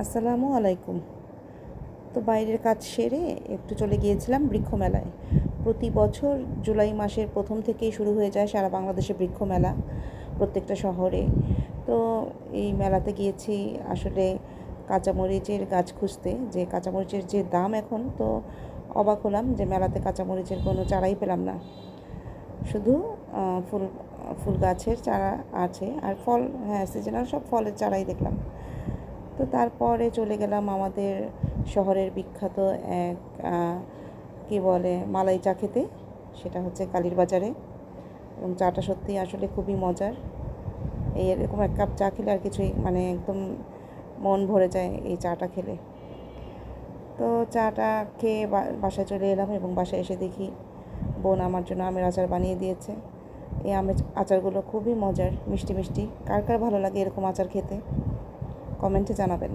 আসসালামু আলাইকুম। তো বাইরের কাজ সেরে একটু চলে গিয়েছিলাম বৃক্ষ মেলায়। প্রতি বছর জুলাই মাসের প্রথম থেকেই শুরু হয়ে যায় সারা বাংলাদেশে বৃক্ষ মেলা, প্রত্যেকটা শহরে। তো এই মেলাতে গিয়েছি আসলে কাঁচামরিচের গাছ খুঁজতে। যে কাঁচামরিচের যে দাম এখন, তো অবাক হলাম যে মেলাতে কাঁচামরিচের কোনো চারাই পেলাম না। শুধু ফুল ফুল গাছের চারা আছে, আর ফল, হ্যাঁ, সিজনাল সব ফলের চারাই দেখলাম। তো তারপরে চলে গেলাম আমাদের শহরের বিখ্যাত এক কী বলে মালাই চা খেতে। সেটা হচ্ছে কালীর বাজারে, এবং চাটা সত্যিই আসলে খুবই মজার। এই এরকম এক কাপ চা খেলে আর কিছুই, মানে একদম মন ভরে যায় এই চাটা খেলে। তো চাটা খেয়ে বাসায় চলে এলাম, এবং বাসায় এসে দেখি বোন আমার জন্য আমের আচার বানিয়ে দিয়েছে। এই আমের আচারগুলো খুবই মজার, মিষ্টি মিষ্টি। কার কার ভালো লাগে এরকম আচার খেতে, কমেন্টে জানাবেন।